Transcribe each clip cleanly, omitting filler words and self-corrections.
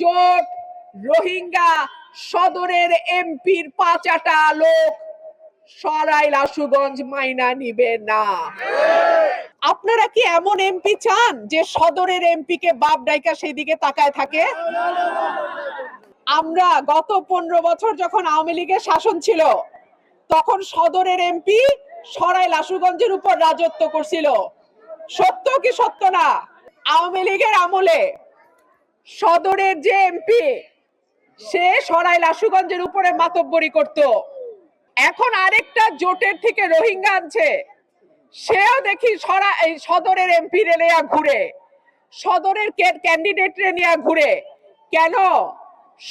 জোট রোহিঙ্গা সদরের এমপির ৫টা লোক সরাইল আশুগঞ্জ মাইনা নিবে না। আপনারা কি এমন এমপি চান যে সদরের এমপি কে বাপ ডাইকা সেই দিকে তাকায় থাকে? আমরা গত 15 বছর যখন আওয়ামী লীগের শাসন ছিল তখন সদরের এমপি সরাইল আশুগঞ্জের উপর রাজত্ব করছিল। সত্য কি সত্য না? আওয়ামী লীগের আমলে সদরের যে এমপি সে সরাইল আশুগঞ্জের উপরে মাতব্বরি করত। এখন আরেকটা জোটের থেকে রোহিঙ্গা আনছে, সেও দেখি সদরের এমপি রে নিয়ে ঘুরে, সদরের ক্যান্ডিডেট রে নিয়ে ঘুরে। কেন?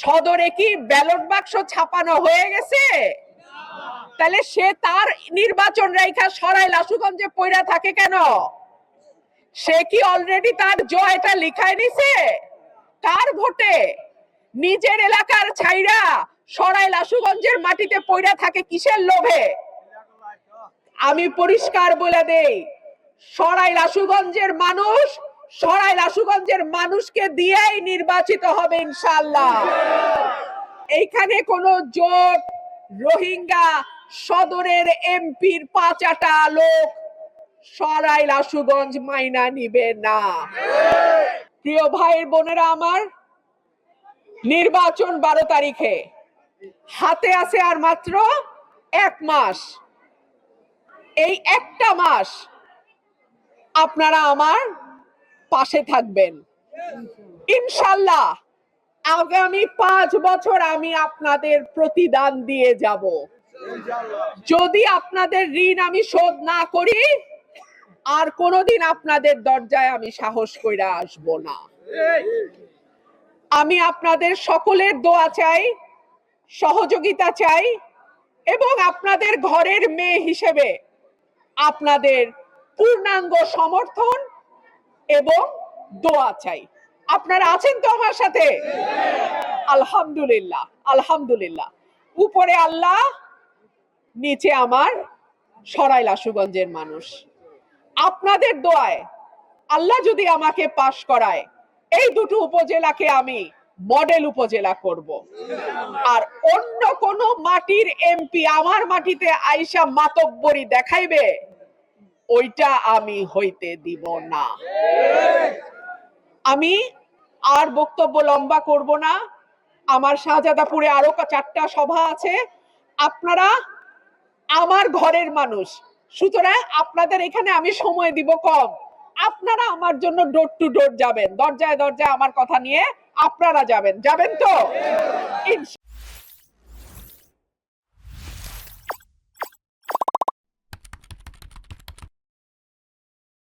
সদরে কি ব্যালট বাক্স ছাপানো হয়ে গেছে? তাহলে সে তার নির্বাচন রেখা সরাইল আশুগঞ্জে পয়রা থাকে কেন? সে কি অলরেডি তার জয়টা লিখায় নিছে? কার ভোটে? নিজের এলাকার ছাইরা সরাইল আশুগঞ্জের মাটিতে পয়রা থাকে কিসের লোভে? আমি পরিষ্কার বলে দেই, সরাইল আশুগঞ্জের মানুষ সরাইল আশুগঞ্জের মানুষকে দিয়েই নির্বাচিত হবে ইনশাআল্লাহ। এইখানে কোনো জোট রোহিঙ্গা সদরের এমপির ৫টা লোক সরাইল আশুগঞ্জ মাইনা নিবে না। প্রিয় ভাইয়ের বোনেরা আমার, নির্বাচন 12 তারিখে, হাতে আছে আর মাত্র 1 মাস। এই একটা মাস আপনারা আমার পাশে থাকবেন ইনশাআল্লাহ। আগামী 5 বছর আমি আপনাদের প্রতিদান দিয়ে যাব। যদি আপনাদের ঋণ আমি শোধ না করি, আর কোনোদিন আপনাদের দরজায় আমি সাহস কইরা আসব না। আমি আপনাদের সকলের দোয়া চাই, সহযোগিতা চাই, এবং আপনাদের ঘরের মেয়ে হিসেবে আপনাদের পূর্ণাঙ্গ সমর্থন এবং দোয়া চাই। আপনারা আছেন তো আমার সাথে? আলহামদুলিল্লাহ, আলহামদুলিল্লাহ। উপরে আল্লাহ, নিচে আমার সরাইল আশুগঞ্জের মানুষ। আপনাদের দোয়ায় আল্লাহ যদি আমাকে পাশ করায়, এই দুটো উপজেলাকে আমি মডেল উপজেলা করব। আর অন্য কোন মাটির এমপি আমার মাটিতে আইসা মাতব্বরি দেখাইবে, ওইটা আমি হইতে দিব না। আমি আর বক্তব্য লম্বা করব না। আমার শাহজাদাপুরে আরো 4টা সভা আছে। আপনারা আমার ঘরের মানুষ, সুতরাং আপনাদের এখানে আমি সময় দিব কম। আপনারা আমার জন্য ডোর টু ডোর যাবেন, দরজায় দরজায় আমার কথা নিয়ে আপনারা যাবেন তো?